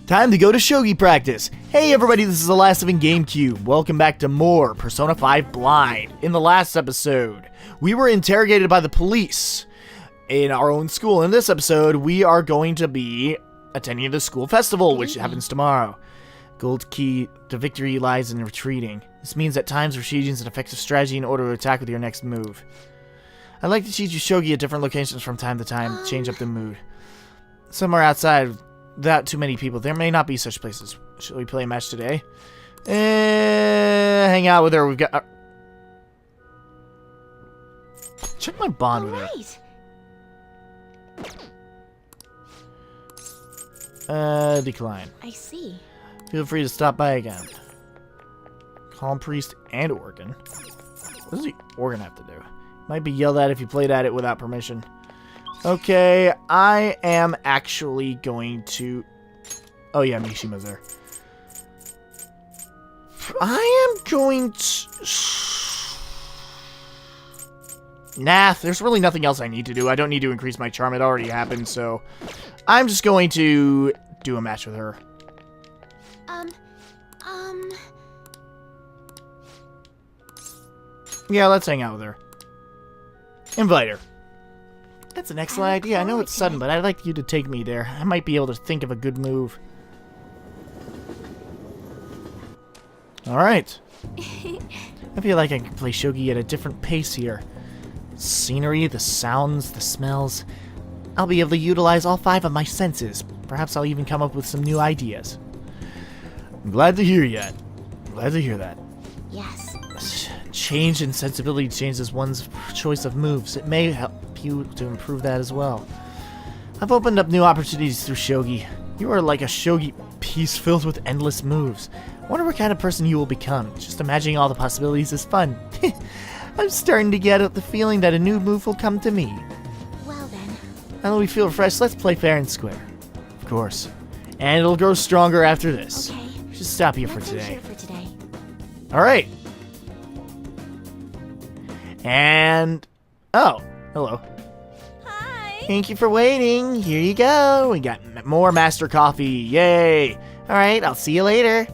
Time to go to shogi practice. Hey everybody, this is the last living GameCube. Welcome back to more Persona 5 Blind. In the last episode, we were interrogated by the police in our own school. In this episode, we are going to be attending the school festival, which happens tomorrow. Gold key to victory lies in retreating. This means at times retreating is an effective strategy in order to attack with your next move. I'd like to teach you shogi at different locations from time to time, change up the mood. Somewhere outside, without too many people, there may not be such places. Shall we play a match today? Hang out with her. We've got... check my bond with her. Decline. I see. Feel free to stop by again. Calm Priest and Organ. What does the Organ have to do? Might be yelled at if you played at it without permission. Okay, I am actually going to... oh yeah, Mishima's there. I am going to... nah, there's really nothing else I need to do. I don't need to increase my charm. It already happened, so... I'm just going to do a match with her. Yeah, let's hang out with her. Invite her. That's an excellent idea. I know it's sudden, but I'd like you to take me there. I might be able to think of a good move. Alright. I feel like I can play shogi at a different pace here. Scenery, the sounds, the smells. I'll be able to utilize all 5 of my senses. Perhaps I'll even come up with some new ideas. I'm glad to hear that. Glad to hear that. Yes. Change in sensibility changes one's choice of moves. It may help you to improve that as well. I've opened up new opportunities through shogi. You are like a shogi piece filled with endless moves. I wonder what kind of person you will become. Just imagining all the possibilities is fun. I'm starting to get the feeling that a new move will come to me. Well then. Now that we feel refreshed, let's play fair and square. Of course. And it'll grow stronger after this. Okay. Just stop here for Nothing today. here for today. Alright. And... oh, hello. Hi. Thank you for waiting. Here you go. We got more Master Coffee. Yay. Alright, I'll see you later.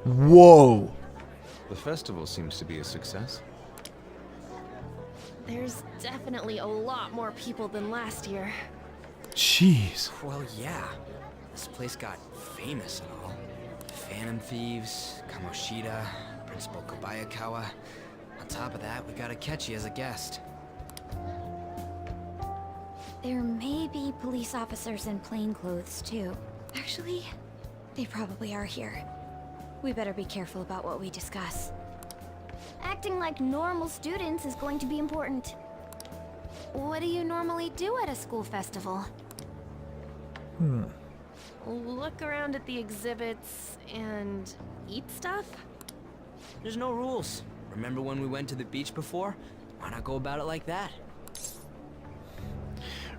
Whoa. The festival seems to be a success. There's definitely a lot more people than last year. Jeez. Well, yeah. This place got famous and all. Phantom Thieves, Kamoshida, Principal Kobayakawa. On top of that, we got Akechi as a guest. There may be police officers in plain clothes, too. Actually, they probably are here. We better be careful about what we discuss. Acting like normal students is going to be important. What do you normally do at a school festival? Look around at the exhibits and eat stuff? There's no rules. Remember when we went to the beach before? Why not go about it like that?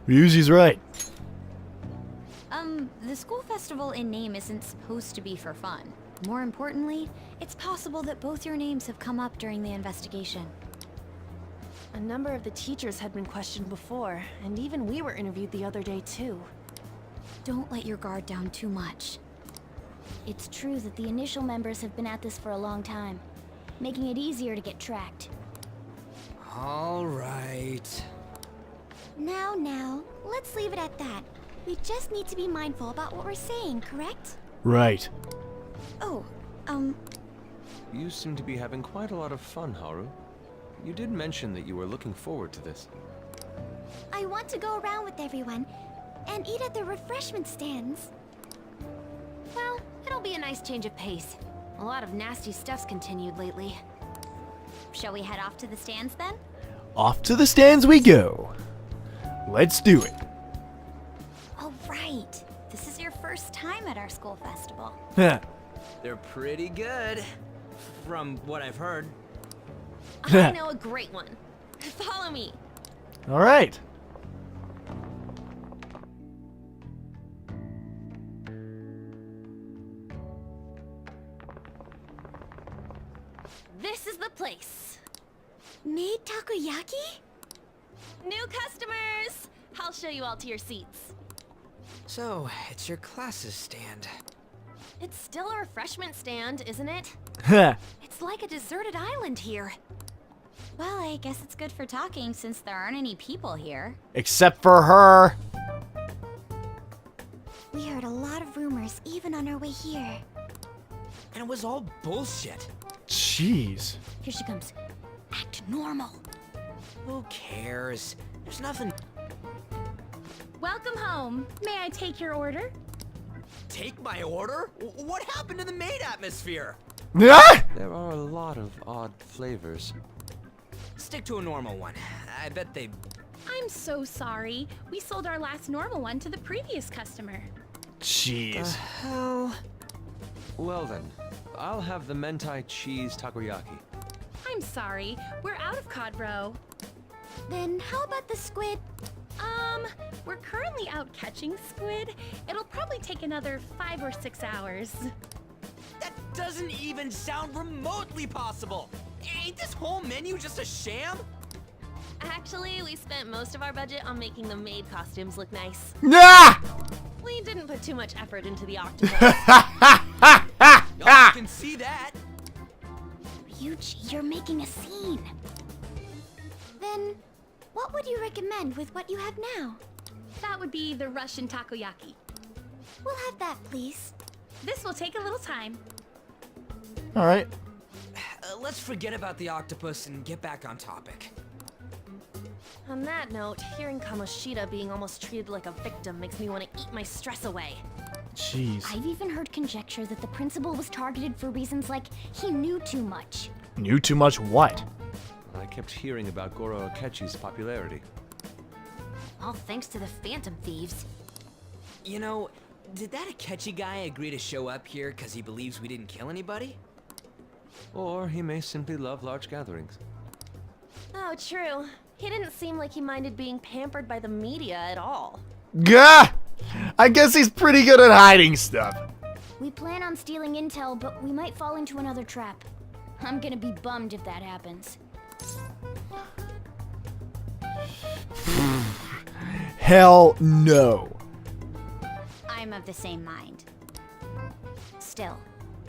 Ryuji's right. The school festival in name isn't supposed to be for fun. More importantly, it's possible that both your names have come up during the investigation. A number of the teachers had been questioned before, and even we were interviewed the other day too. Don't let your guard down too much. It's true that the initial members have been at this for a long time, making it easier to get tracked. All right. Now, let's leave it at that. We just need to be mindful about what we're saying, correct? Right. Oh, You seem to be having quite a lot of fun, Haru. You did mention that you were looking forward to this. I want to go around with everyone and eat at the refreshment stands. Well, it'll be a nice change of pace. A lot of nasty stuff's continued lately. Shall we head off to the stands then? Off to the stands we go. Let's do it. Oh, right. This is your first time at our school festival. They're pretty good, from what I've heard. I know a great one. Follow me. All right. This is the place. Made takoyaki? New customers! I'll show you all to your seats. So, it's your class's stand. It's still a refreshment stand, isn't it? Huh. It's like a deserted island here. Well, I guess it's good for talking since there aren't any people here. Except for her. We heard a lot of rumors even on our way here. And it was all bullshit. Jeez. Here she comes. Act normal. Who cares? There's nothing. Welcome home. May I take your order? Take my order? What happened to the maid atmosphere? Ah! There are a lot of odd flavors. Stick to a normal one. I bet they. I'm so sorry. We sold our last normal one to the previous customer. Jeez. Hell. Well then, I'll have the mentai cheese takoyaki. I'm sorry. We're out of cod roe. Then how about the squid? We're currently out catching squid. It'll probably take another 5 or 6 hours. That doesn't even sound remotely possible. Ain't this whole menu just a sham? Actually, we spent most of our budget on making the maid costumes look nice. Ah! We didn't put too much effort into the octopus. Y'all can see that. Ryuji, you're making a scene. Then, what would you recommend with what you have now? That would be the Russian takoyaki. We'll have that, please. This will take a little time. All right. Let's forget about the octopus and get back on topic. On that note, hearing Kamoshida being almost treated like a victim makes me want to eat my stress away. Jeez. I've even heard conjecture that the principal was targeted for reasons like he knew too much. Knew too much what? I kept hearing about Goro Akechi's popularity. All thanks to the Phantom Thieves. You know, did that Akechi guy agree to show up here because he believes we didn't kill anybody? Or he may simply love large gatherings. Oh, true. He didn't seem like he minded being pampered by the media at all. Gah! I guess he's pretty good at hiding stuff. We plan on stealing intel, but we might fall into another trap. I'm gonna be bummed if that happens. Hell no. I'm of the same mind. Still,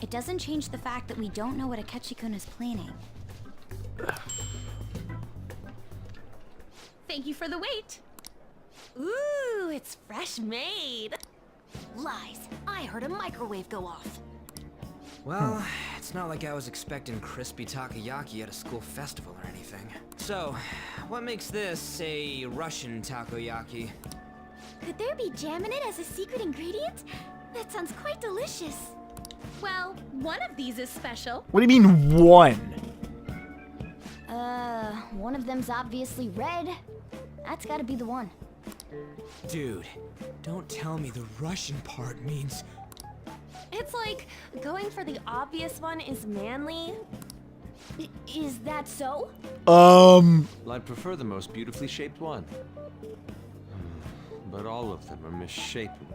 it doesn't change the fact that we don't know what Akechi-kun is planning. Thank you for the wait. Ooh, it's fresh made. Lies. I heard a microwave go off. Well, it's not like I was expecting crispy takoyaki at a school festival or anything. So, what makes this a Russian takoyaki? Could there be jam in it as a secret ingredient? That sounds quite delicious. Well, one of these is special. What do you mean one? One of them's obviously red. That's gotta be the one. Dude, don't tell me the Russian part means... It's like going for the obvious one is manly. Is that so? Well, I'd prefer the most beautifully shaped one. But all of them are misshapen.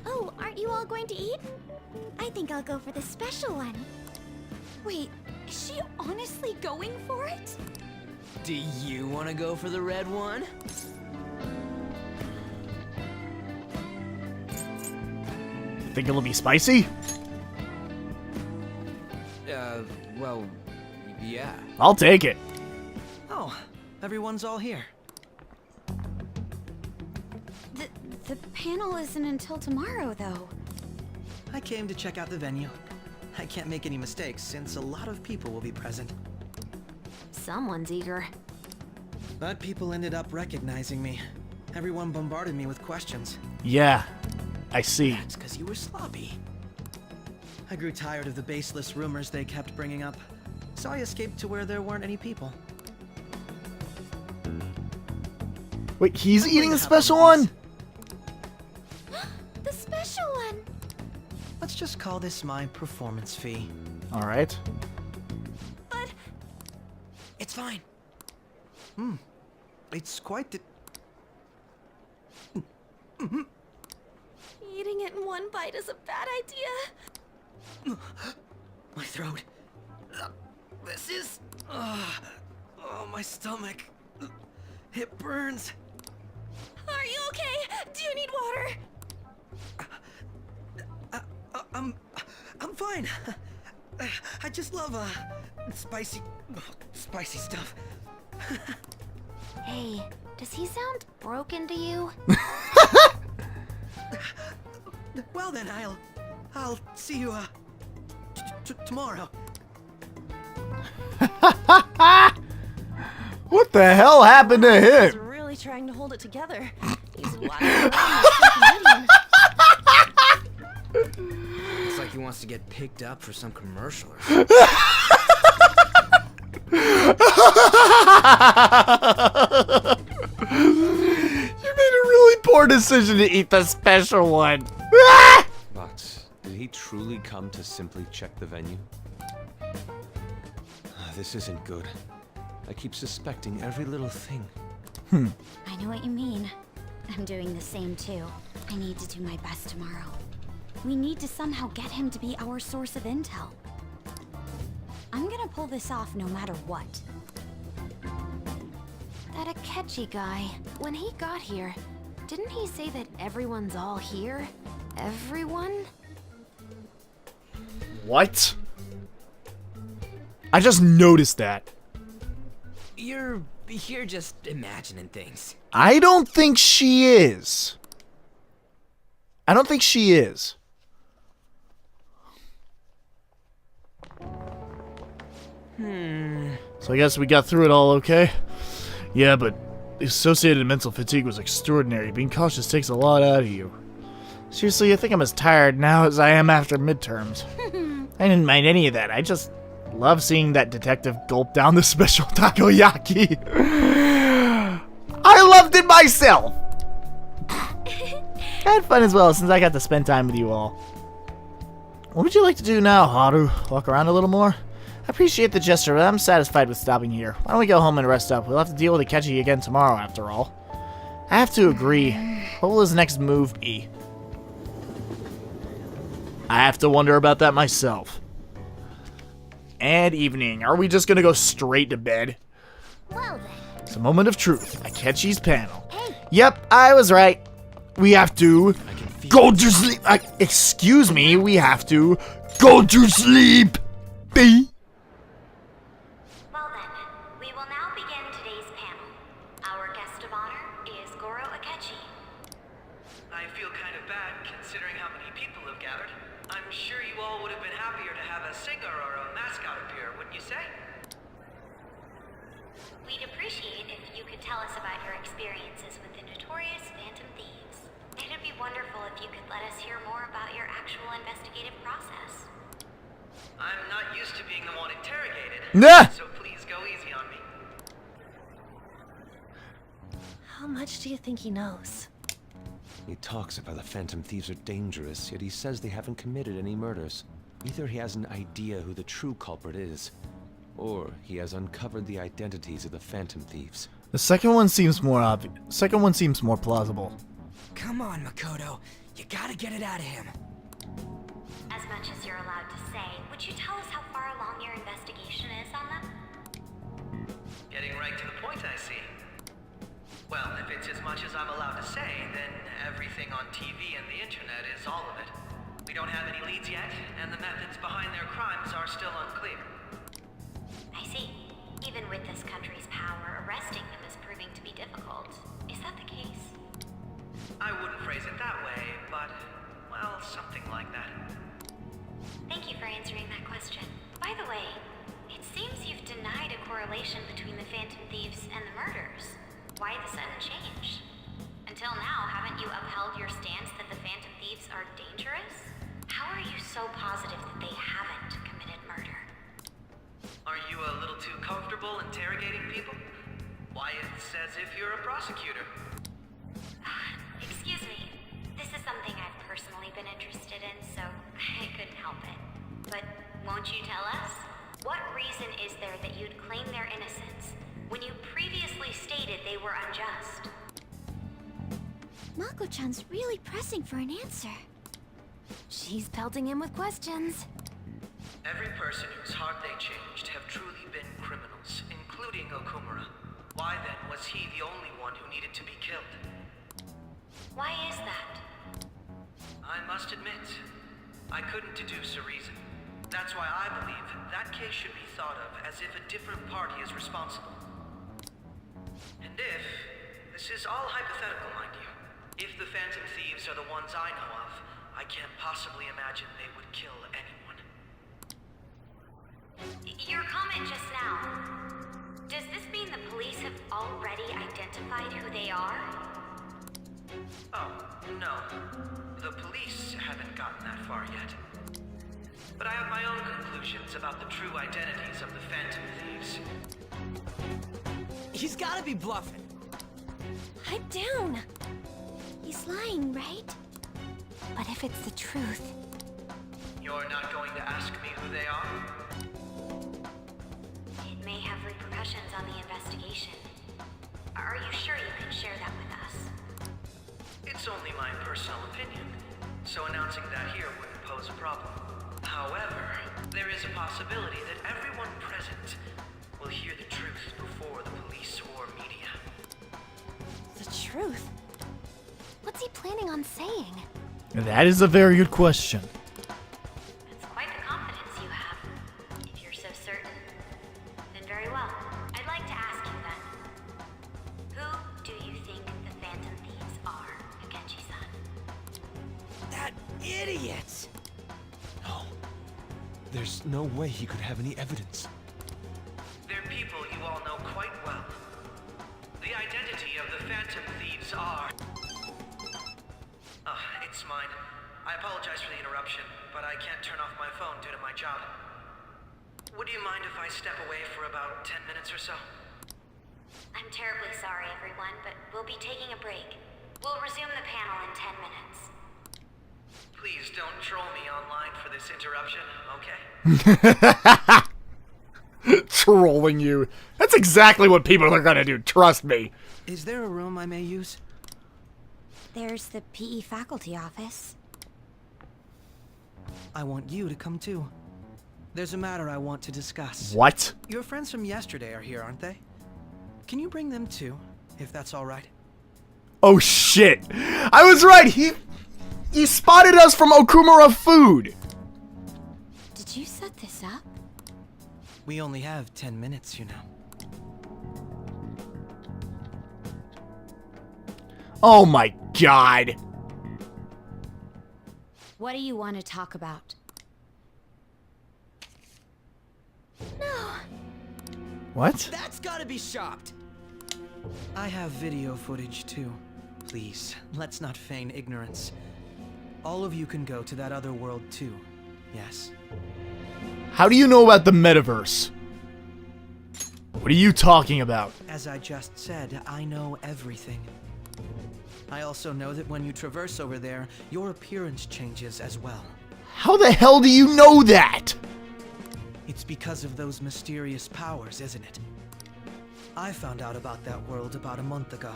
Oh, aren't you all going to eat? I think I'll go for the special one. Wait, is she honestly going for it? Do you want to go for the red one? Think it'll be spicy? Well, yeah. I'll take it. Oh, everyone's all here. The panel isn't until tomorrow, though. I came to check out the venue. I can't make any mistakes since a lot of people will be present. Someone's eager. But people ended up recognizing me. Everyone bombarded me with questions. Yeah, I see. That's because you were sloppy. I grew tired of the baseless rumors they kept bringing up, so I escaped to where there weren't any people. Wait, he's eating a Have special one of one? The special one! Let's just call this my performance fee. All right. But It's fine. It's quite the... eating it in one bite is a bad idea. My throat. This is... oh, my stomach. It burns. Are you okay? Do you need water? I'm fine. I just love spicy stuff. Hey, does he sound broken to you? Well then, I'll see you tomorrow. What the hell happened to He's him? really trying to hold it together. He's wagging around like some comedian. Looks like he wants to get picked up for some commercial or something. You made a really poor decision to eat the special one. But did he truly come to simply check the venue? This isn't good. I keep suspecting every little thing. I know what you mean. I'm doing the same too. I need to do my best tomorrow. We need to somehow get him to be our source of intel. I'm gonna pull this off no matter what. That Akechi guy, when he got here, didn't he say that everyone's all here? Everyone? What? I just noticed that. You're just imagining things. I don't think she is. I don't think she is. So I guess we got through it all okay? Yeah, but the associated mental fatigue was extraordinary. Being cautious takes a lot out of you. Seriously, I think I'm as tired now as I am after midterms. I didn't mind any of that. I just love seeing that detective gulp down the special takoyaki. I loved it myself. I had fun as well since I got to spend time with you all. What would you like to do now, Haru? Walk around a little more? I appreciate the gesture, but I'm satisfied with stopping here. Why don't we go home and rest up? We'll have to deal with Akechi again tomorrow, after all. I have to agree. What will his next move be? I have to wonder about that myself. And evening. Are we just gonna go straight to bed? Well then. It's a moment of truth. Akechi's panel. Yep, I was right. We have to go to sleep. Excuse me, we have to go to sleep. B. Well then, we will now begin today's panel. Our guest of honor is Goro Akechi. I feel kind of bad considering how many people have gathered. I'm sure you all would have been happier to have a singer or a mascot appear, wouldn't you say? We'd appreciate if you could tell us about your experiences with the notorious Phantom Thieves. It'd be wonderful if you could let us hear more about your actual investigative process. I'm not used to being the one interrogated, Nah. so please go easy on me. How much do you think he knows? He talks about the Phantom Thieves are dangerous, yet he says they haven't committed any murders. Either he has an idea who the true culprit is, or he has uncovered the identities of the Phantom Thieves. The second one seems more obvious. Second one seems more plausible. Come on, Makoto. You gotta get it out of him. As much as you're allowed to say, would you tell us how far along your investigation is on them? Getting right to the point, I see. Well, if it's as much as I'm allowed to say, then everything on TV and the internet is all of it. We don't have any leads yet, and the methods behind their crimes are still unclear. I see. Even with this country's power, arresting them is proving to be difficult. Is that the case? I wouldn't phrase it that way, but, well, something like that. Thank you for answering that question. By the way, it seems you've denied a correlation between the Phantom Thieves and the murders. Why the sudden change? Until now, haven't you upheld your stance that the Phantom Thieves are dangerous? How are you so positive that they haven't committed murder? Are you a little too comfortable interrogating people? Why, it's as if you're a prosecutor. Excuse me. This is something I've personally been interested in, so I couldn't help it. But won't you tell us? What reason is there that you'd claim their innocence when you previously stated they were unjust? Mako-chan's really pressing for an answer. She's pelting him with questions. Every person whose heart they changed have truly been criminals, including Okumura. Why then was he the only one who needed to be killed? Why is that? I must admit, I couldn't deduce a reason. That's why I believe that case should be thought of as if a different party is responsible. And if, this is all hypothetical, mind you, if the Phantom Thieves are the ones I know of, I can't possibly imagine they would kill anyone. Your comment just now, does this mean the police have already identified who they are? Oh, no. The police haven't gotten that far yet. But I have my own conclusions about the true identities of the Phantom Thieves. He's gotta be bluffing. Pipe down. He's lying, right? But if it's the truth, You're not going to ask me who they are? It may have repercussions on the investigation. Are you sure you can share that with us? It's only my personal opinion, so announcing that here wouldn't pose a problem. However, there is a possibility that everyone present will hear the truth before the police or media. the truth. What's he planning on saying? That is a very good question. That's quite the confidence you have. If you're so certain, then very well. I'd like to ask you then. Who do you think the Phantom Thieves are, Akechi-san? That idiot! No. There's no way he could have any evidence. They're people you all know quite well. The identity of the Phantom Thieves are... it's mine. I apologize for the interruption, but I can't turn off my phone due to my job. Would you mind if I step away for about 10 minutes or so? I'm terribly sorry, everyone, but we'll be taking a break. We'll resume the panel in 10 minutes. Please don't troll me online for this interruption, okay? Trolling you. That's exactly what people are gonna do, trust me. Is there a room I may use? There's the PE faculty office. I want you to come too. There's a matter I want to discuss. What? Your friends from yesterday are here, aren't they? Can you bring them too, if that's all right? Oh shit. I was right, he spotted us from Okumura Food. Did you set this up? We only have 10 minutes, you know. Oh my god. What do you want to talk about? No. What? That's gotta be shopped! I have video footage too. Please, let's not feign ignorance. All of you can go to that other world too, yes? How do you know about the metaverse? What are you talking about? As I just said, I know everything. I also know that when you traverse over there, your appearance changes as well. How the hell do you know that? It's because of those mysterious powers, isn't it? I found out about that world about a month ago.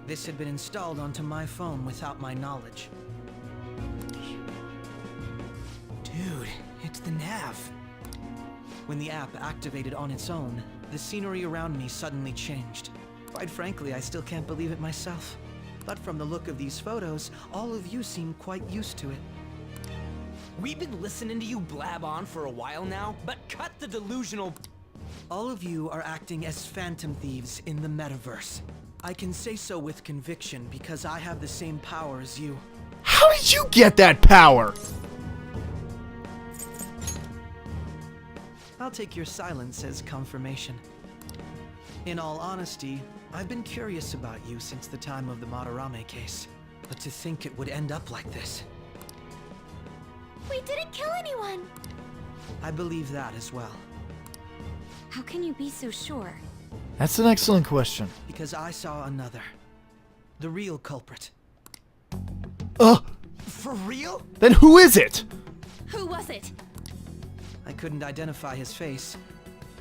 This had been installed onto my phone without my knowledge. Dude, it's the nav. When the app activated on its own, the scenery around me suddenly changed. Quite frankly, I still can't believe it myself. But from the look of these photos, all of you seem quite used to it. We've been listening to you blab on for a while now, but cut the delusional... All of you are acting as Phantom Thieves in the metaverse. I can say so with conviction because I have the same power as you. How did you get that power? I'll take your silence as confirmation. In all honesty, I've been curious about you since the time of the Madarame case. But to think it would end up like this. We didn't kill anyone. I believe that as well. How can you be so sure? That's an excellent question. Because I saw another. The real culprit. For real? Then who is it? Who was it? I couldn't identify his face.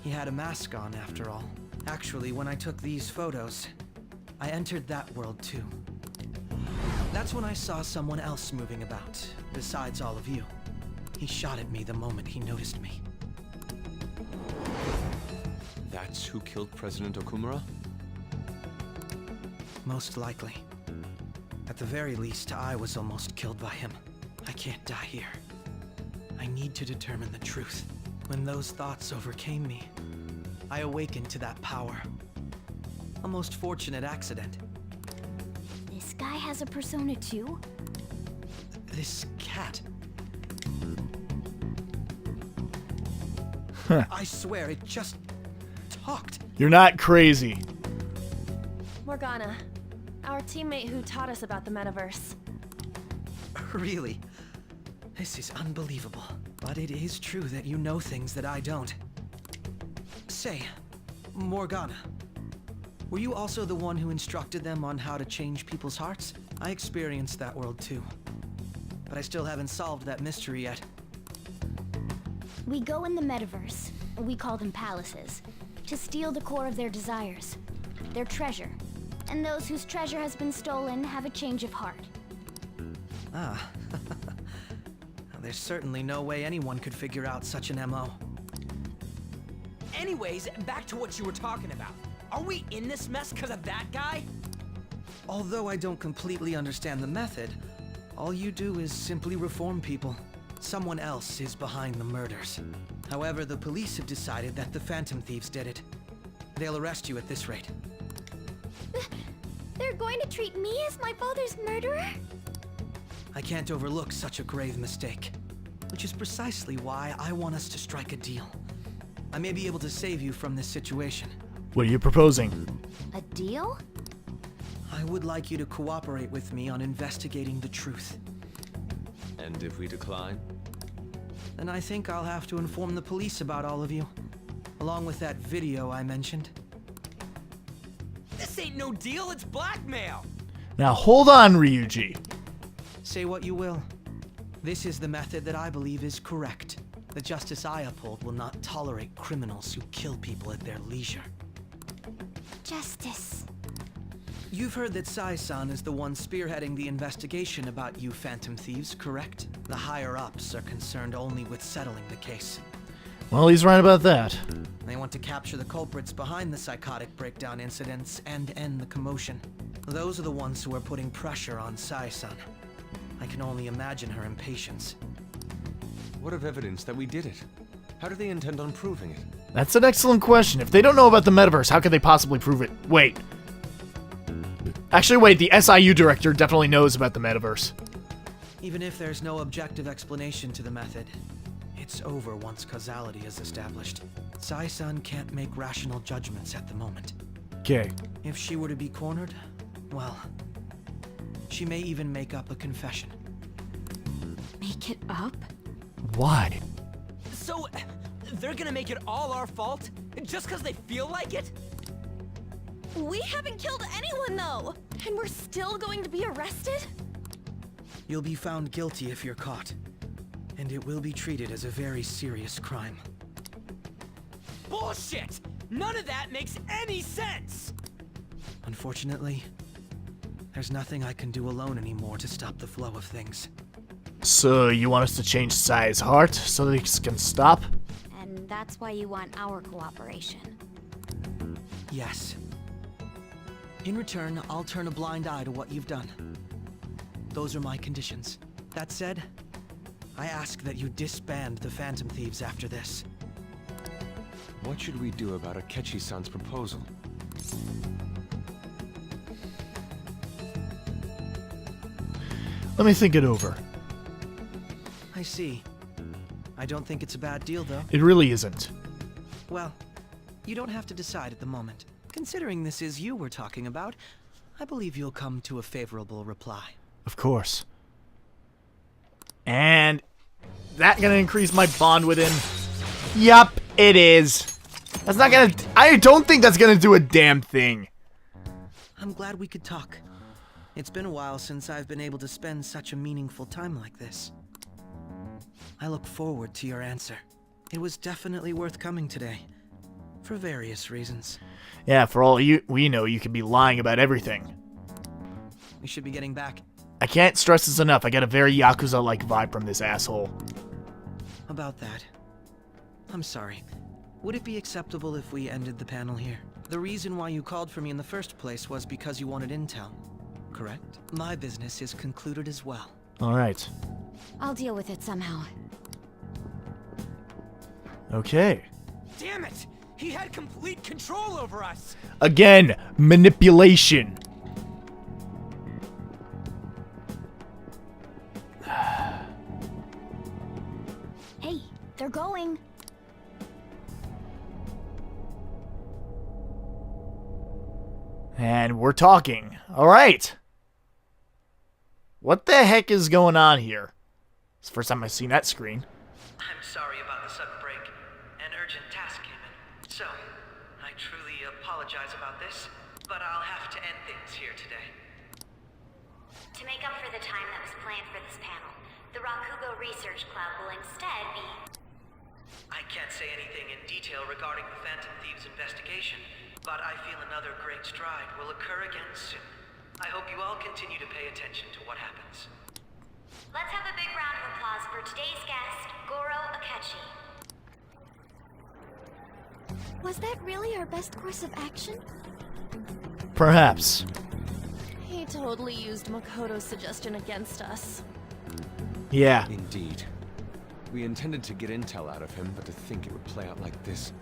He had a mask on, after all. Actually, when I took these photos, I entered that world too. That's when I saw someone else moving about, besides all of you. He shot at me the moment he noticed me. That's who killed President Okumura? Most likely. At the very least, I was almost killed by him. I can't die here. I need to determine the truth. When those thoughts overcame me, I awakened to that power. A most fortunate accident. This guy has a persona too? This cat. I swear, it just talked. You're not crazy. Morgana, our teammate who taught us about the metaverse. Really? This is unbelievable. But it is true that you know things that I don't. Say, Morgana, were you also the one who instructed them on how to change people's hearts? I experienced that world too. But I still haven't solved that mystery yet. We go in the metaverse, we call them palaces, to steal the core of their desires, their treasure. And those whose treasure has been stolen have a change of heart. Ah. There's certainly no way anyone could figure out such an MO. Anyways, back to what you were talking about. Are we in this mess because of that guy? Although I don't completely understand the method, all you do is simply reform people. Someone else is behind the murders. However, the police have decided that the Phantom Thieves did it. They'll arrest you at this rate. They're going to treat me as my father's murderer? I can't overlook such a grave mistake, which is precisely why I want us to strike a deal. I may be able to save you from this situation. What are you proposing? A deal? I would like you to cooperate with me on investigating the truth. And if we decline? Then I think I'll have to inform the police about all of you, along with that video I mentioned. This ain't no deal, it's blackmail! Now hold on, Ryuji. Say what you will. This is the method that I believe is correct. The justice I uphold will not tolerate criminals who kill people at their leisure. Justice. You've heard that Sai-san is the one spearheading the investigation about you Phantom Thieves, correct? The higher-ups are concerned only with settling the case. Well, he's right about that. They want to capture the culprits behind the psychotic breakdown incidents and end the commotion. Those are the ones who are putting pressure on Sai-san. I can only imagine her impatience. What of evidence that we did it? How do they intend on proving it? That's an excellent question. If they don't know about the metaverse, how could they possibly prove it? Wait. Actually, wait, the SIU director definitely knows about the metaverse. Even if there's no objective explanation to the method, it's over once causality is established. Sai-san can't make rational judgments at the moment. Okay. If she were to be cornered, well, she may even make up a confession. Make it up? Why? So, they're gonna make it all our fault? Just because they feel like it? We haven't killed anyone, though! And we're still going to be arrested? You'll be found guilty if you're caught, and it will be treated as a very serious crime. Bullshit! None of that makes any sense! Unfortunately, there's nothing I can do alone anymore to stop the flow of things. So, you want us to change Sai's heart so that he can stop? And that's why you want our cooperation. Yes. In return, I'll turn a blind eye to what you've done. Those are my conditions. That said, I ask that you disband the Phantom Thieves after this. What should we do about Akechi-san's proposal? Let me think it over. I see. I don't think it's a bad deal, though. It really isn't. Well, you don't have to decide at the moment. Considering this is you we're talking about, I believe you'll come to a favorable reply. Of course. And that gonna increase my bond with him? Yup, it is. That's not gonna... I don't think that's gonna do a damn thing. I'm glad we could talk. It's been a while since I've been able to spend such a meaningful time like this. I look forward to your answer. It was definitely worth coming today. For various reasons. Yeah, for all we know, you could be lying about everything. We should be getting back. I can't stress this enough. I get a very Yakuza-like vibe from this asshole. About that. I'm sorry. Would it be acceptable if we ended the panel here? The reason why you called for me in the first place was because you wanted intel. correct? My business is concluded as well. Alright. I'll deal with it somehow. Okay. Damn it! He had complete control over us! Again, manipulation. Hey, they're going. And we're talking. Alright. What the heck is going on here? It's the first time I've seen that screen. I'm sorry about the sudden break. An urgent task came in. So, I truly apologize about this, but I'll have to end things here today. To make up for the time that was planned for this panel, the Rakugo Research Club will instead be... I can't say anything in detail regarding the Phantom Thieves investigation, but I feel another great stride will occur again soon. I hope you all continue to pay attention to what happens. Let's have a big round of applause for today's guest, Goro Akechi. Was that really our best course of action? Perhaps. He totally used Makoto's suggestion against us. Yeah. Indeed. We intended to get intel out of him, but to think it would play out like this.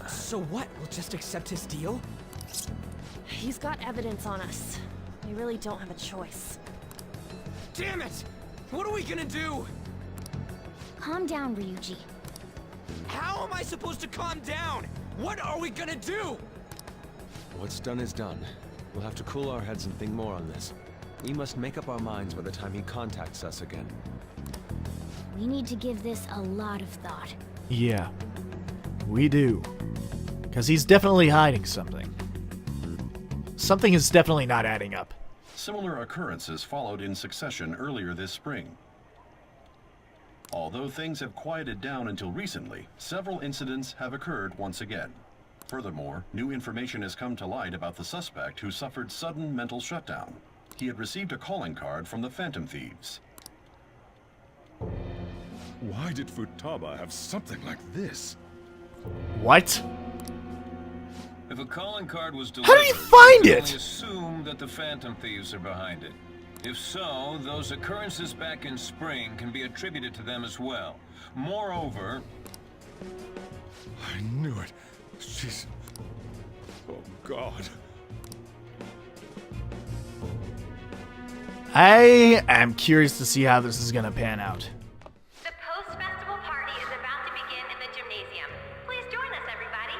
So what? We'll just accept his deal? He's got evidence on us. We really don't have a choice. Damn it! What are we gonna do? Calm down, Ryuji. How am I supposed to calm down? What are we gonna do? What's done is done. We'll have to cool our heads and think more on this. We must make up our minds by the time he contacts us again. We need to give this a lot of thought. Yeah. We do. Because he's definitely hiding something. Something is definitely not adding up. Similar occurrences followed in succession earlier this spring. Although things have quieted down until recently, several incidents have occurred once again. Furthermore, new information has come to light about the suspect who suffered sudden mental shutdown. He had received a calling card from the Phantom Thieves. Why did Futaba have something like this? What? If a calling card was How delivered, do you find we can it? only assume that the Phantom Thieves are behind it. If so, those occurrences back in spring can be attributed to them as well. Moreover... I knew it. She's... Oh, God. I am curious to see how this is gonna pan out. The post-festival party is about to begin in the gymnasium. Please join us, everybody.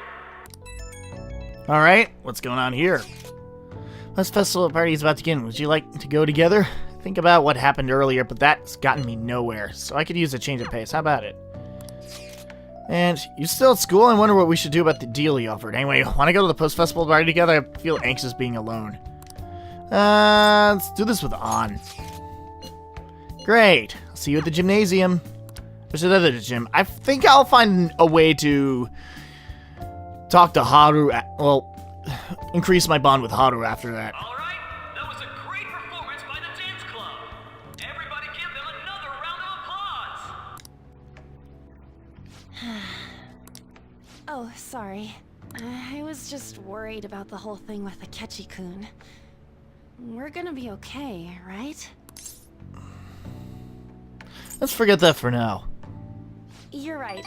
Alright, what's going on here? This festival party is about to begin. Would you like to go together? Think about what happened earlier, but that's gotten me nowhere, so I could use a change of pace. How about it? And you still at school? I wonder what we should do about the deal he offered. Anyway, want to go to the post-festival party together? I feel anxious being alone. Let's do this with On. Great. I'll see you at the gymnasium. There's another gym. I think I'll find a way to talk to Haru. Well, increase my bond with Haru after that. All right, that was a great performance by the dance club. Everybody give them another round of applause. Oh, sorry. I was just worried about the whole thing with Akechi-kun. We're gonna be okay, right? Let's forget that for now. You're right.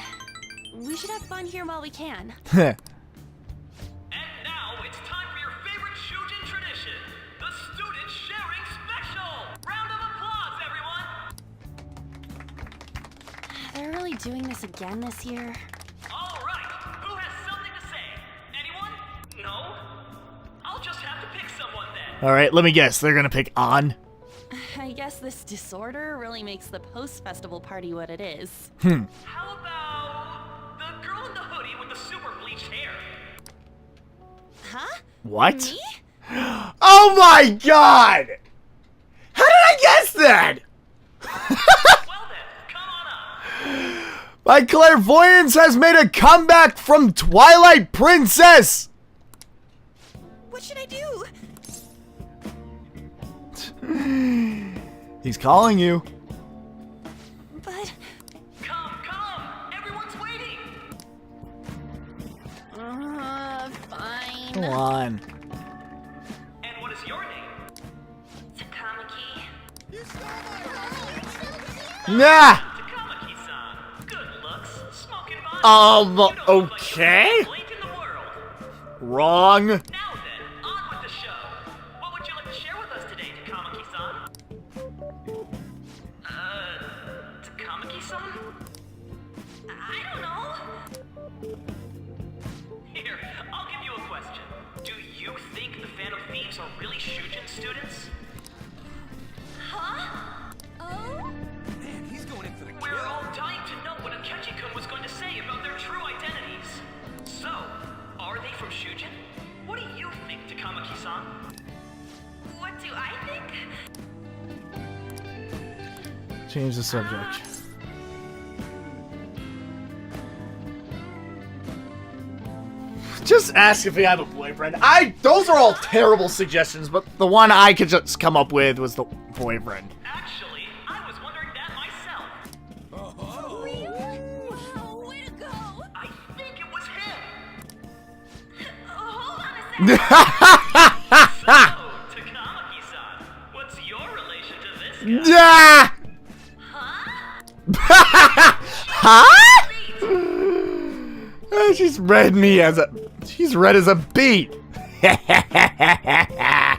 We should have fun here while we can. And now it's time for your favorite Shujin tradition, the student sharing special. Round of applause, everyone. They're really doing this again this year. All right, who has something to say? Anyone? No? I'll just have to pick someone then. Alright, let me guess. They're gonna pick On? I guess this disorder really makes the post-festival party what it is. How about the girl in the hoodie with the super bleached hair? Huh? What? Me? Oh my god! How did I guess that? Well then, come on up. My clairvoyance has made a comeback from Twilight Princess! What should I do? He's calling you. But... Come, everyone's waiting. fine. Come on. And what is your name? Nah. Okay. Wrong. Now then, on with the show. What would you like to share with us today, Takamaki-san? Takamaki-san? I don't know. Here, I'll give you a question. Do you think the Phantom Thieves are really Shujin students? Huh? Oh? Man, he's going in for the kill. We're all dying to know what Akechi-kun was going to say about their true identities. So, are they from Shujin? What do you think, Takamaki-san? What do I think? Change the subject. Just ask if you have a boyfriend. Those are all terrible suggestions, but the one I could just come up with was the boyfriend. Actually, I was wondering that myself. For real? Wow, way to go! I think it was him. Hold on a second. So, Takamaki-san, what's your relation to this guy? Yeah. Huh? She's read me as a. She's red as a beet. But I'm a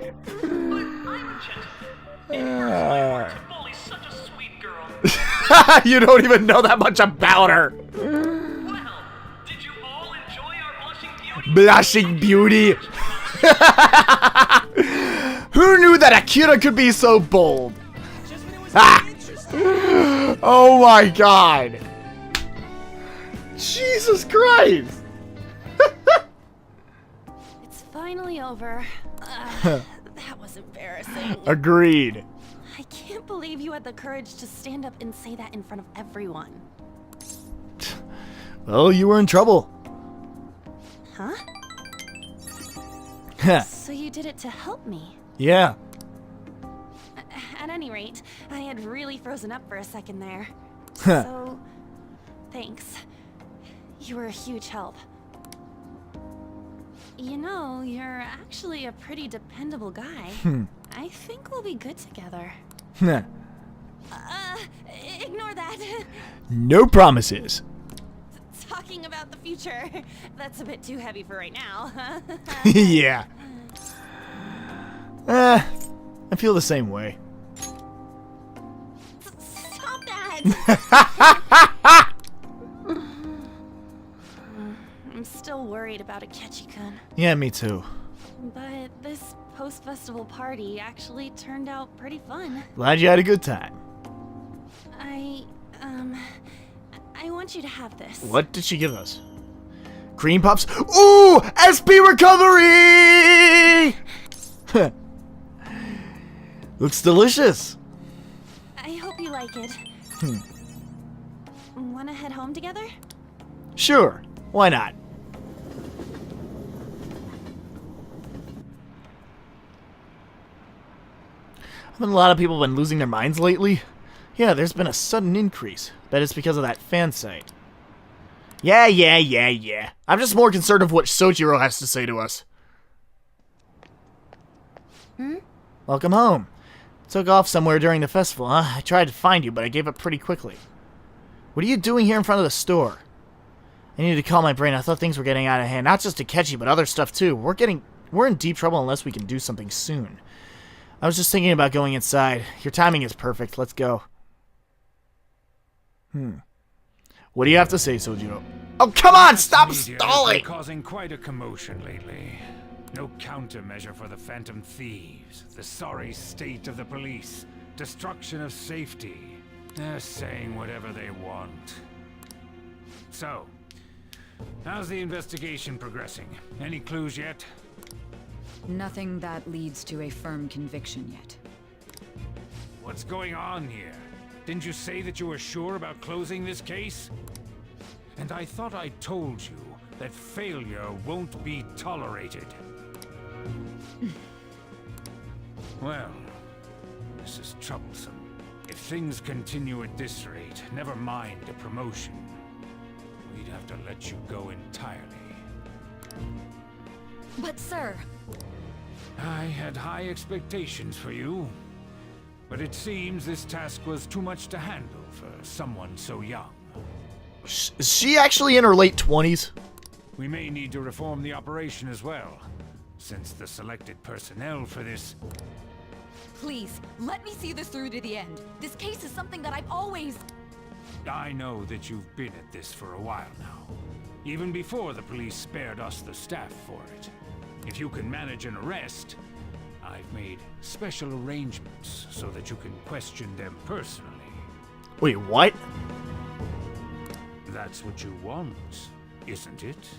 gentleman. Bully's such a sweet girl. You don't even know that much about her. Well, did you all enjoy our blushing beauty? Blushing beauty. Who knew that Akira could be so bold? Ah. Oh my god. Jesus Christ. It's finally over. That was embarrassing. Agreed. I can't believe you had the courage to stand up and say that in front of everyone. Well, you were in trouble. Huh? So you did it to help me. Yeah. At any rate, I had really frozen up for a second there. So, thanks. You were a huge help. You know, you're actually a pretty dependable guy. I think we'll be good together. Ignore that. No promises. Talking about the future, that's a bit too heavy for right now. Yeah. I feel the same way. Stop that! I'm still worried about Akechi-kun. Yeah, me too. But this post-festival party actually turned out pretty fun. Glad you had a good time. I want you to have this. What did she give us? Cream puffs? Ooh! SP recovery! Looks delicious. I hope you like it. Wanna head home together? Sure. Why not? Haven't a lot of people been losing their minds lately? Yeah, there's been a sudden increase. Bet it's because of that fan site. Yeah. I'm just more concerned of what Sojiro has to say to us. Welcome home. Took off somewhere during the festival, huh? I tried to find you, but I gave up pretty quickly. What are you doing here in front of the store? I needed to calm my brain. I thought things were getting out of hand. Not just Akechi, but other stuff too. We're in deep trouble unless we can do something soon. I was just thinking about going inside. Your timing is perfect. Let's go. What do you have to say, Sojiro? Oh, come on! Stop stalling! Causing quite a commotion lately. No countermeasure for the Phantom Thieves. The sorry state of the police. Destruction of safety. They're saying whatever they want. So, how's the investigation progressing? Any clues yet? Nothing that leads to a firm conviction yet. What's going on here? Didn't you say that you were sure about closing this case? And I thought I told you that failure won't be tolerated. Well, this is troublesome. If things continue at this rate, never mind a promotion. We'd have to let you go entirely. But sir... I had high expectations for you. But it seems this task was too much to handle for someone so young. Is she actually in her late 20s? We may need to reform the operation as well, since the selected personnel for this... Please, let me see this through to the end. This case is something that I've always... I know that you've been at this for a while now. Even before the police spared us the staff for it. If you can manage an arrest, I've made special arrangements so that you can question them personally. Wait, what? That's what you want, isn't it?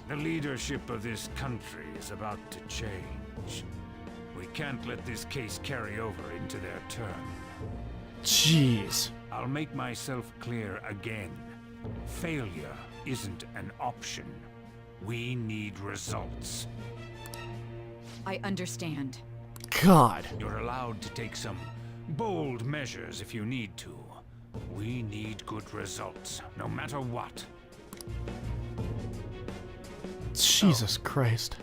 The leadership of this country is about to change. We can't let this case carry over into their term. Jeez. I'll make myself clear again. Failure isn't an option. We need results. I understand. God. You're allowed to take some bold measures if you need to. We need good results, no matter what. Jesus Christ.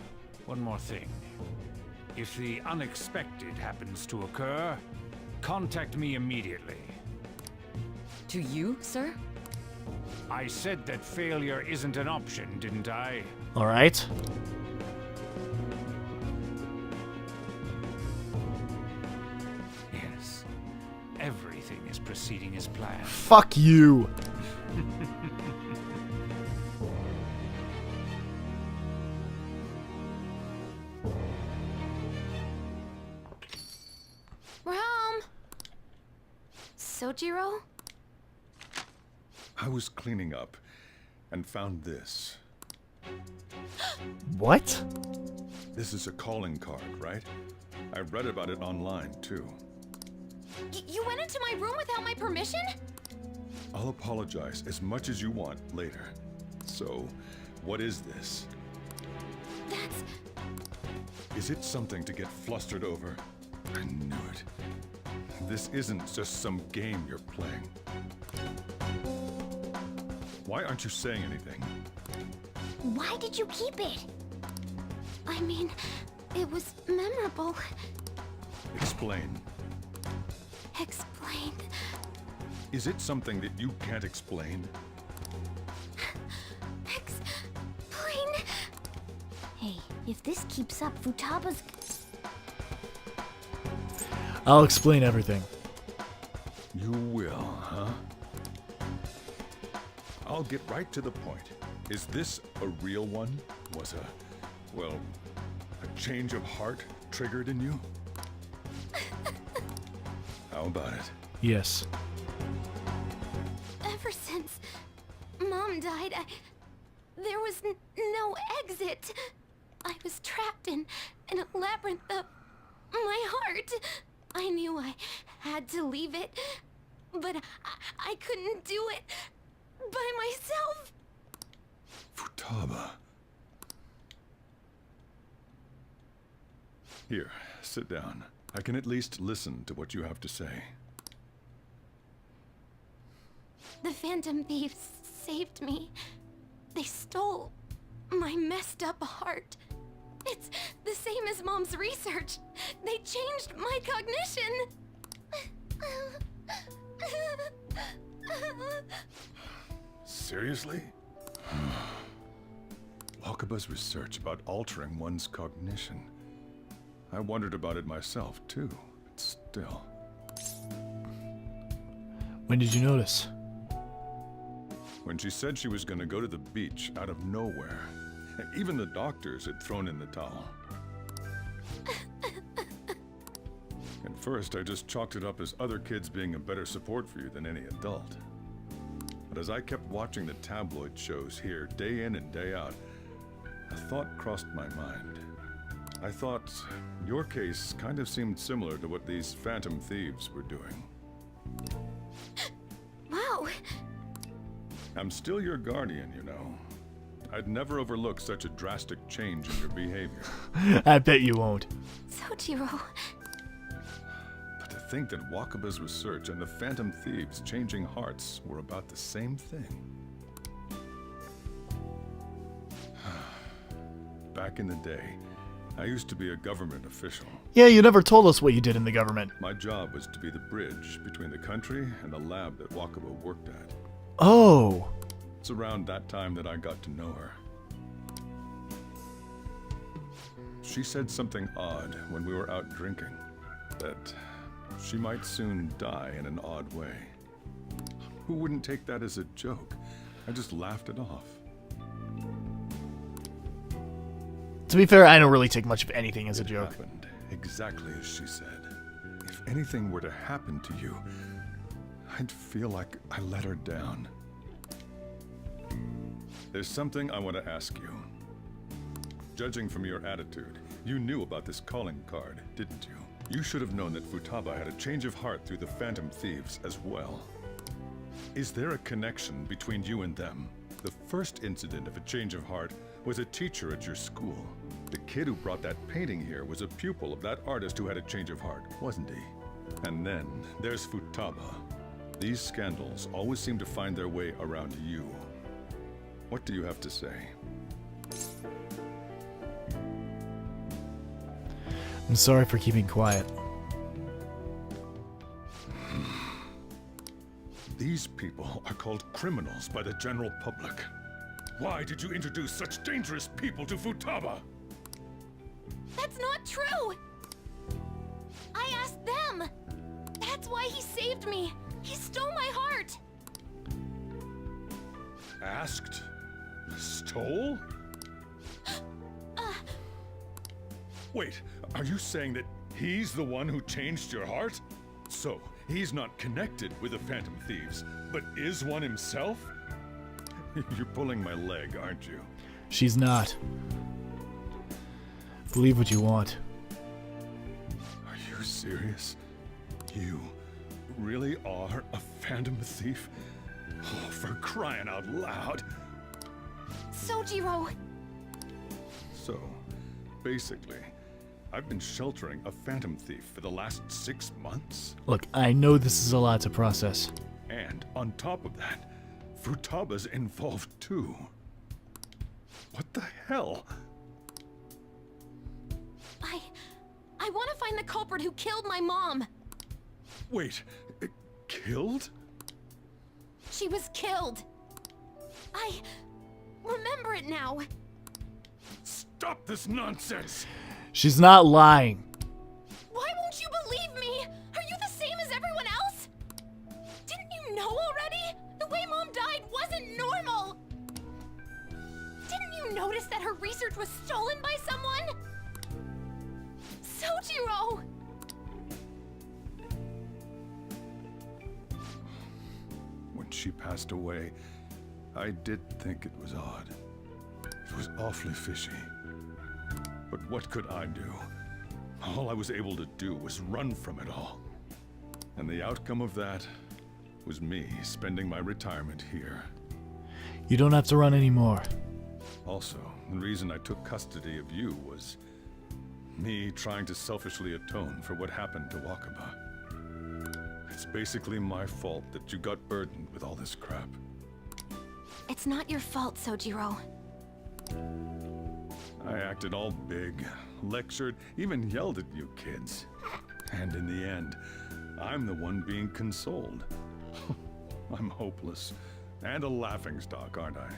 One more thing. If the unexpected happens to occur, contact me immediately. To you, sir? I said that failure isn't an option, didn't I? All right. Yes. Everything is proceeding as planned. Fuck you. We're home. Sojiro? I was cleaning up and found this. What? This is a calling card, right? I read about it online, too. You went into my room without my permission? I'll apologize as much as you want later. So, what is this? That's... Is it something to get flustered over? I knew it. This isn't just some game you're playing. Why aren't you saying anything? Why did you keep it? I mean, it was memorable. Explain. Explain. Is it something that you can't explain? Explain. Hey, if this keeps up, Futaba's... I'll explain everything. You will, huh? I'll get right to the point. Is this a real one? Was a change of heart triggered in you? How about it? Yes. Ever since Mom died, there was no exit. I was trapped in a labyrinth of my heart. I knew I had to leave it, but I couldn't do it by myself. Futaba. Here, sit down. I can at least listen to what you have to say. The Phantom Thieves saved me. They stole my messed up heart. It's the same as Mom's research. They changed my cognition. Seriously? Wakaba's research about altering one's cognition. I wondered about it myself, too. But still. When did you notice? When she said she was going to go to the beach out of nowhere. Even the doctors had thrown in the towel. At first, I just chalked it up as other kids being a better support for you than any adult. But as I kept watching the tabloid shows here, day in and day out, a thought crossed my mind. I thought your case kind of seemed similar to what these Phantom Thieves were doing. Wow. I'm still your guardian, you know. I'd never overlook such a drastic change in your behavior. I bet you won't. Sojiro. But to think that Wakaba's research and the Phantom Thieves changing hearts were about the same thing. Back in the day, I used to be a government official. Yeah, you never told us what you did in the government. My job was to be the bridge between the country and the lab that Wakaba worked at. Oh. It's around that time that I got to know her. She said something odd when we were out drinking, that she might soon die in an odd way. Who wouldn't take that as a joke? I just laughed it off. To be fair, I don't really take much of anything as a joke. It happened exactly as she said. If anything were to happen to you, I'd feel like I let her down. There's something I want to ask you. Judging from your attitude, you knew about this calling card, didn't you? You should have known that Futaba had a change of heart through the Phantom Thieves as well. Is there a connection between you and them? The first incident of a change of heart was a teacher at your school. The kid who brought that painting here was a pupil of that artist who had a change of heart, wasn't he? And then there's Futaba. These scandals always seem to find their way around you. What do you have to say? I'm sorry for keeping quiet. These people are called criminals by the general public. Why did you introduce such dangerous people to Futaba? That's not true! I asked them! That's why he saved me! He stole my heart! Asked? Stole? Wait, are you saying that he's the one who changed your heart? So, he's not connected with the Phantom Thieves, but is one himself? You're pulling my leg, aren't you? She's not. Believe what you want. Are you serious? You really are a Phantom Thief? Oh, for crying out loud! Sojiro! So, basically, I've been sheltering a Phantom Thief for the last 6 months? Look, I know this is a lot to process. And on top of that, Futaba's involved too. What the hell? I want to find the culprit who killed my mom! Wait, killed? She was killed! I remember it now! Stop this nonsense! She's not lying. Why won't you believe me? Are you the same as everyone else? Didn't you know already? The way Mom died wasn't normal! Didn't you notice that her research was stolen by someone? Sojiro! When she passed away, I did think it was odd. It was awfully fishy. But what could I do? All I was able to do was run from it all. And the outcome of that was me spending my retirement here. You don't have to run anymore. Also, the reason I took custody of you was me trying to selfishly atone for what happened to Wakaba. It's basically my fault that you got burdened with all this crap. It's not your fault, Sojiro. I acted all big, lectured, even yelled at you kids. And in the end, I'm the one being consoled. I'm hopeless. And a laughingstock, aren't I?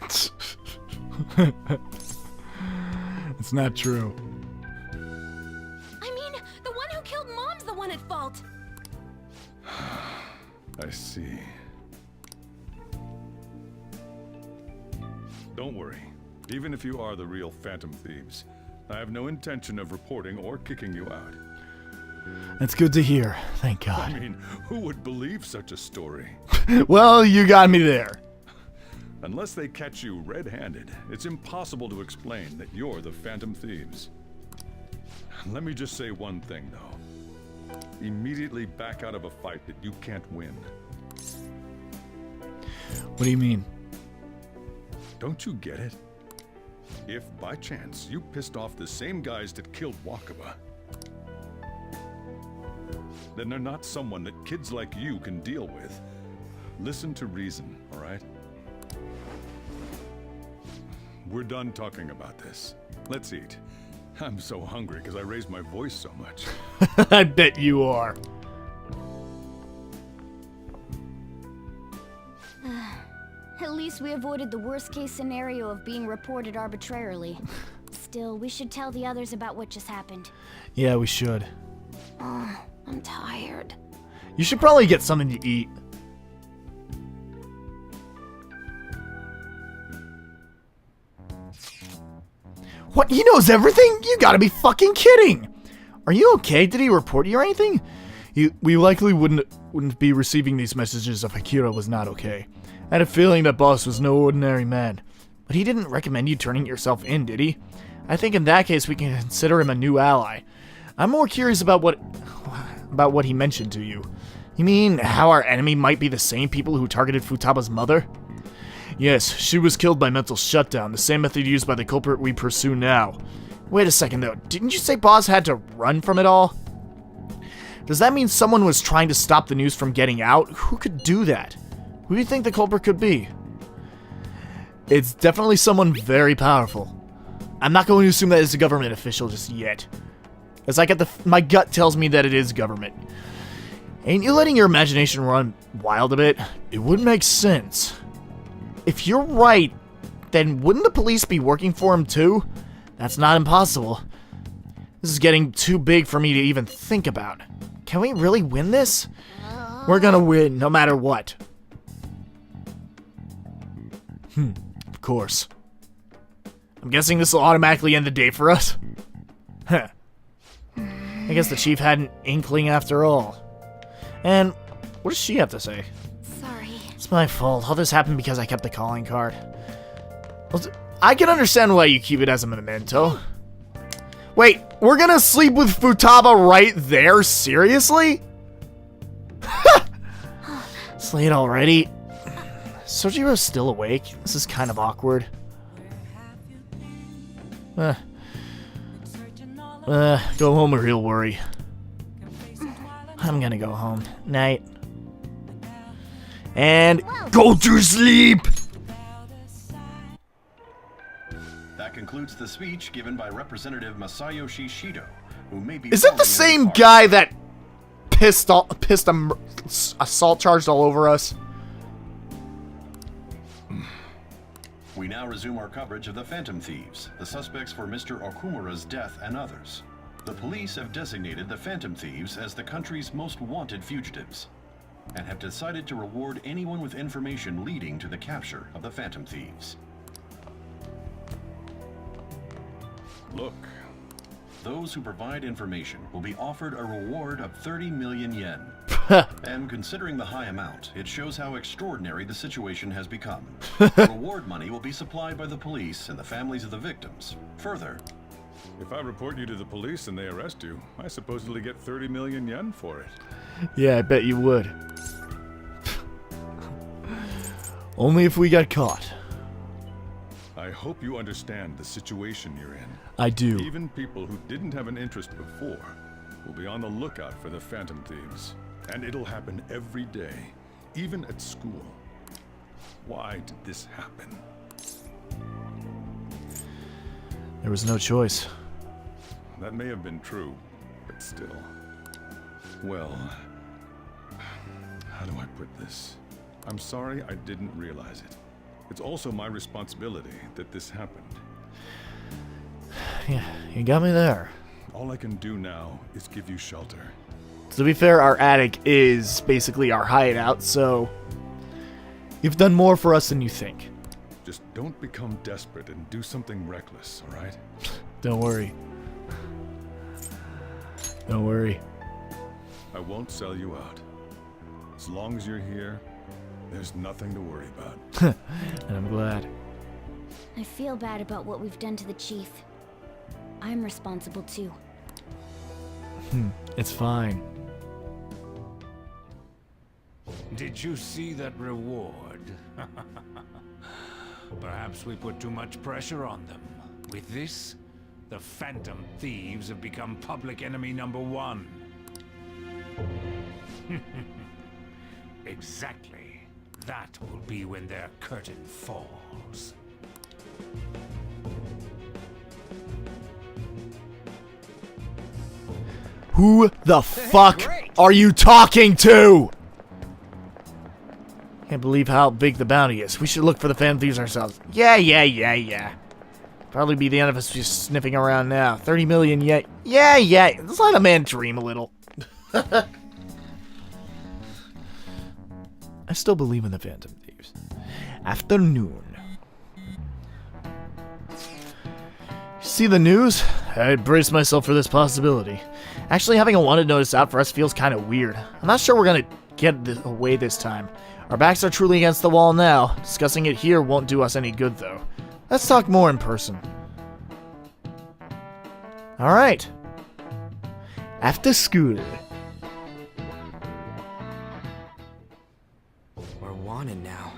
It's not true. I mean, the one who killed Mom's the one at fault! I see. Don't worry. Even if you are the real Phantom Thieves, I have no intention of reporting or kicking you out. That's good to hear. Thank God. I mean, who would believe such a story? Well, you got me there. Unless they catch you red-handed, it's impossible to explain that you're the Phantom Thieves. Let me just say one thing, though. Immediately back out of a fight that you can't win. What do you mean? Don't you get it? If, by chance, you pissed off the same guys that killed Wakaba, then they're not someone that kids like you can deal with. Listen to reason, all right? We're done talking about this. Let's eat. I'm so hungry because I raised my voice so much. I bet you are. At least we avoided the worst-case scenario of being reported arbitrarily. Still, we should tell the others about what just happened. Yeah, we should. Oh, I'm tired. You should probably get something to eat. What? He knows everything? You gotta be fucking kidding! Are you okay? Did he report you or anything? We likely wouldn't be receiving these messages if Akira was not okay. I had a feeling that boss was no ordinary man. But he didn't recommend you turning yourself in, did he? I think in that case we can consider him a new ally. I'm more curious about what he mentioned to you. You mean how our enemy might be the same people who targeted Futaba's mother? Yes, she was killed by mental shutdown, the same method used by the culprit we pursue now. Wait a second though, didn't you say Boss had to run from it all? Does that mean someone was trying to stop the news from getting out? Who could do that? Who do you think the culprit could be? It's definitely someone very powerful. I'm not going to assume that it's a government official just yet. As I get my gut tells me that it is government. Ain't you letting your imagination run wild a bit? It would make sense. If you're right, then wouldn't the police be working for him too? That's not impossible. This is getting too big for me to even think about. Can we really win this? We're gonna win, no matter what. Of course. I'm guessing this will automatically end the day for us. Huh. I guess the chief had an inkling after all. And what does she have to say? Sorry. It's my fault. All this happened because I kept the calling card. I can understand why you keep it as a memento. Wait, we're gonna sleep with Futaba right there? Seriously? It's late already. Sojiro's still awake. This is kind of awkward. Go home or he'll worry. I'm gonna go home. Night. And go to sleep! That concludes the speech given by Representative Masayoshi Shido, who may be... Is that the same guy that pissed assault charged all over us? We now resume our coverage of the Phantom Thieves, the suspects for Mr. Okumura's death and others. The police have designated the Phantom Thieves as the country's most wanted fugitives, and have decided to reward anyone with information leading to the capture of the Phantom Thieves. Look. Those who provide information will be offered a reward of 30 million yen. And considering the high amount, it shows how extraordinary the situation has become. Reward money will be supplied by the police and the families of the victims. Further, if I report you to the police and they arrest you, I supposedly get 30 million yen for it. Yeah, I bet you would. Only if we got caught. I hope you understand the situation you're in. I do. Even people who didn't have an interest before will be on the lookout for the Phantom Thieves. And it'll happen every day, even at school. Why did this happen? There was no choice. That may have been true, but still. Well, how do I put this? I'm sorry I didn't realize it. It's also my responsibility that this happened. Yeah, you got me there. All I can do now is give you shelter. To be fair, our attic is basically our hideout, so you've done more for us than you think. Just don't become desperate and do something reckless, alright? Don't worry. Don't worry. I won't sell you out. As long as you're here, there's nothing to worry about. And I'm glad. I feel bad about what we've done to the chief. I'm responsible too. It's fine. Did you see that reward? Perhaps we put too much pressure on them. With this, the Phantom Thieves have become public enemy #1. Exactly. That will be when their curtain falls. Who the fuck are you talking to? Can't believe how big the bounty is. We should look for the Phantom Thieves ourselves. Yeah. Probably be the end of us just sniffing around now. 30 million, yeah. Let's let a man dream a little. I still believe in the Phantom Thieves. Afternoon. See the news? I braced myself for this possibility. Actually, having a wanted notice out for us feels kind of weird. I'm not sure we're gonna get away this time. Our backs are truly against the wall now. Discussing it here won't do us any good, though. Let's talk more in person. Alright. After school. We're wanted now,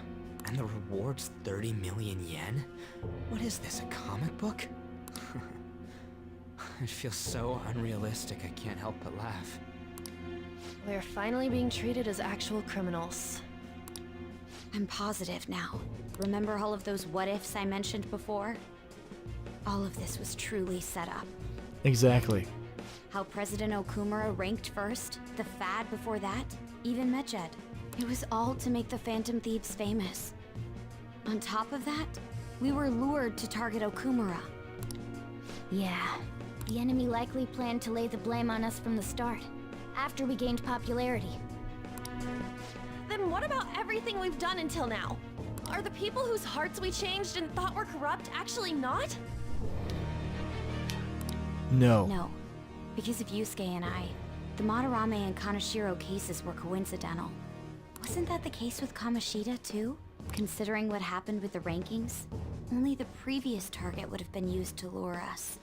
and the reward's 30 million yen? What is this, a comic book? It feels so unrealistic I can't help but laugh. We're finally being treated as actual criminals. I'm positive now. Remember all of those what-ifs I mentioned before? All of this was truly set up. Exactly. How President Okumura ranked first, the Fad before that, even Medjed. It was all to make the Phantom Thieves famous. On top of that, we were lured to target Okumura. Yeah. The enemy likely planned to lay the blame on us from the start, after we gained popularity. Then what about everything we've done until now? Are the people whose hearts we changed and thought were corrupt actually not? No. No. Because of Yusuke and I, the Madarame and Kaneshiro cases were coincidental. Wasn't that the case with Kamoshida, too? Considering what happened with the rankings, only the previous target would have been used to lure us.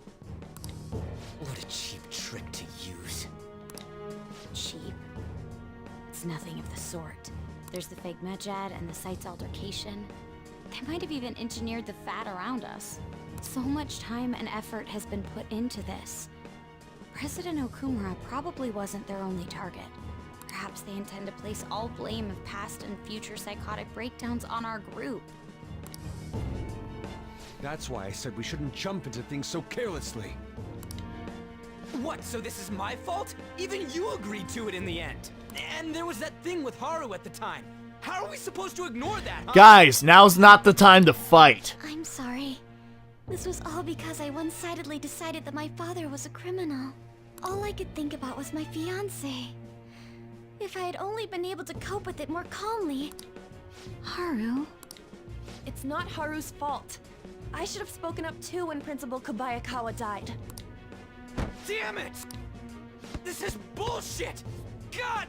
What a cheap trick to use. Cheap? It's nothing of the sort. There's the fake Medjed and the site's altercation. They might have even engineered the Fad around us. So much time and effort has been put into this. President Okumura probably wasn't their only target. Perhaps they intend to place all blame of past and future psychotic breakdowns on our group. That's why I said we shouldn't jump into things so carelessly. What, so this is my fault? Even you agreed to it in the end. And there was that thing with Haru at the time. How are we supposed to ignore that, huh? Guys, now's not the time to fight. I'm sorry. This was all because I one-sidedly decided that my father was a criminal. All I could think about was my fiancé. If I had only been able to cope with it more calmly... Haru? It's not Haru's fault. I should have spoken up too when Principal Kobayakawa died. Damn it! This is bullshit! God!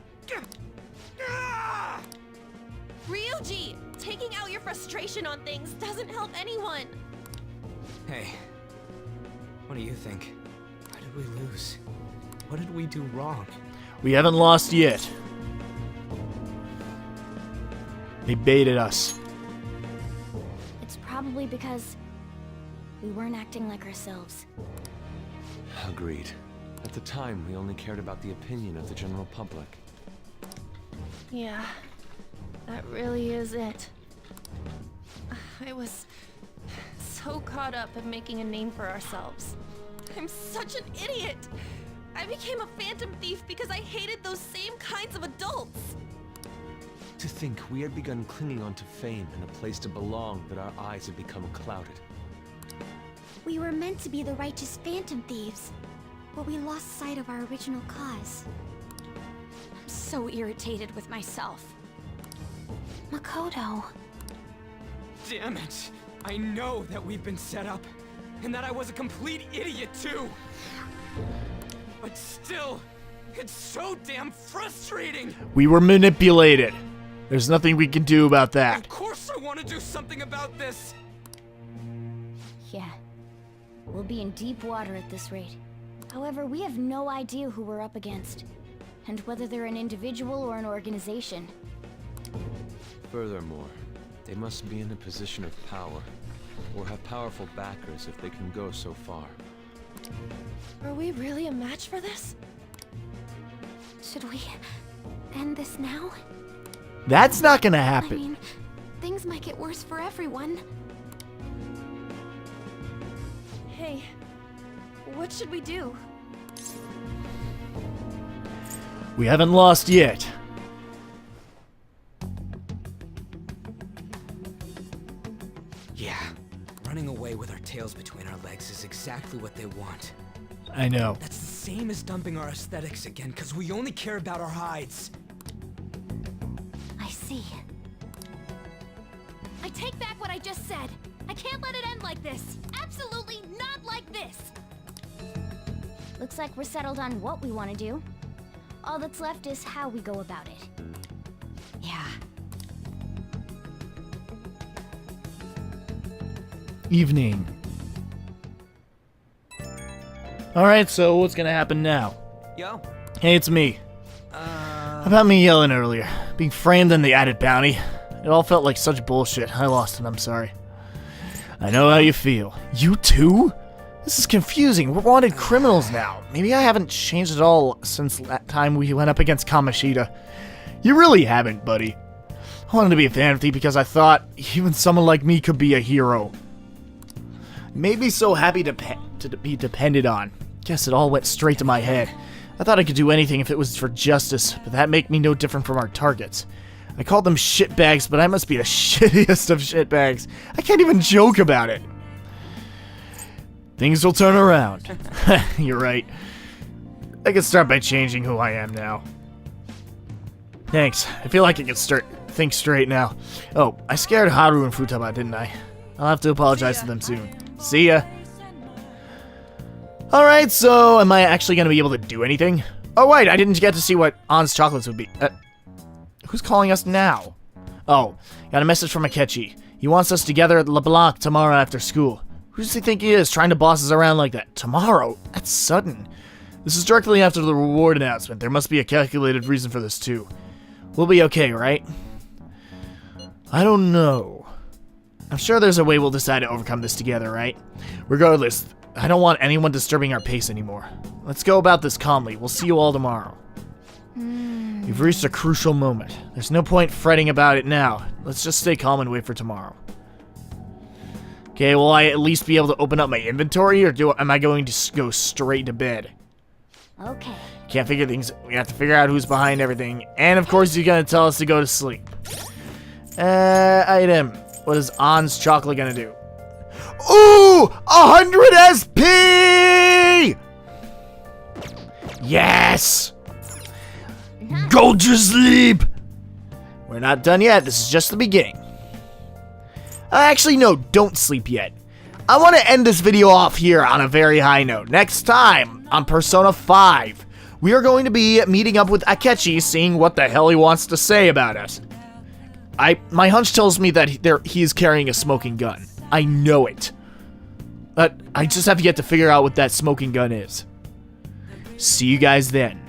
Ah! Ryuji! Taking out your frustration on things doesn't help anyone! Hey, what do you think? Why did we lose? What did we do wrong? We haven't lost yet. They baited us. It's probably because we weren't acting like ourselves. Agreed. At the time, we only cared about the opinion of the general public. Yeah, that really is it. I was so caught up in making a name for ourselves. I'm such an idiot! I became a phantom thief because I hated those same kinds of adults! To think we had begun clinging onto fame and a place to belong, that our eyes had become clouded. We were meant to be the righteous phantom thieves, but we lost sight of our original cause. I'm so irritated with myself. Makoto. Damn it! I know that we've been set up, and that I was a complete idiot too! But still, it's so damn frustrating! We were manipulated. There's nothing we can do about that. Of course I want to do something about this! Yeah. We'll be in deep water at this rate. However, we have no idea who we're up against, and whether they're an individual or an organization. Furthermore, they must be in a position of power, or have powerful backers if they can go so far. Are we really a match for this? Should we end this now? That's not gonna happen. I mean, things might get worse for everyone. Hey, what should we do? We haven't lost yet. Yeah, running away with our tails between our legs is exactly what they want. I know. That's the same as dumping our aesthetics again, because we only care about our hides. I see. I take back what I just said. I can't let it end like this. Absolutely not like this. Looks like we're settled on what we want to do. All that's left is how we go about it. Yeah. Evening. Alright, so what's gonna happen now? Yo. Hey, it's me. About me yelling earlier. Being framed in the added bounty. It all felt like such bullshit. I lost it, I'm sorry. I know how you feel. You too? This is confusing. We're wanted criminals now. Maybe I haven't changed at all since that time we went up against Kamoshida. You really haven't, buddy. I wanted to be a Phantom Thief because I thought even someone like me could be a hero. Made me so happy to be depended on. Guess it all went straight to my head. I thought I could do anything if it was for justice, but that made me no different from our targets. I called them shitbags, but I must be the shittiest of shitbags. I can't even joke about it. Things will turn around. You're right. I can start by changing who I am now. Thanks. I feel like I can think straight now. Oh, I scared Haru and Futaba, didn't I? I'll have to apologize to them soon. See ya. Alright, so am I actually going to be able to do anything? Oh wait, I didn't get to see what Ann's chocolates would be. Who's calling us now? Oh, got a message from Akechi. He wants us together at LeBlanc tomorrow after school. Who does he think he is, trying to boss us around like that? Tomorrow? That's sudden. This is directly after the reward announcement. There must be a calculated reason for this too. We'll be okay, right? I don't know. I'm sure there's a way we'll decide to overcome this together, right? Regardless, I don't want anyone disturbing our pace anymore. Let's go about this calmly. We'll see you all tomorrow. We've reached a crucial moment. There's no point fretting about it now. Let's just stay calm and wait for tomorrow. Okay, will I at least be able to open up my inventory, or am I going to go straight to bed? Okay. Can't figure things. We have to figure out who's behind everything. And of course, you're gonna tell us to go to sleep. Item. What is Ann's chocolate gonna do? Ooh! 100 SP! Yes! Go to sleep! We're not done yet. This is just the beginning. Actually, no, don't sleep yet. I want to end this video off here on a very high note. Next time on Persona 5, we are going to be meeting up with Akechi, seeing what the hell he wants to say about us. My hunch tells me that he is carrying a smoking gun. I know it. But I just have yet to figure out what that smoking gun is. See you guys then.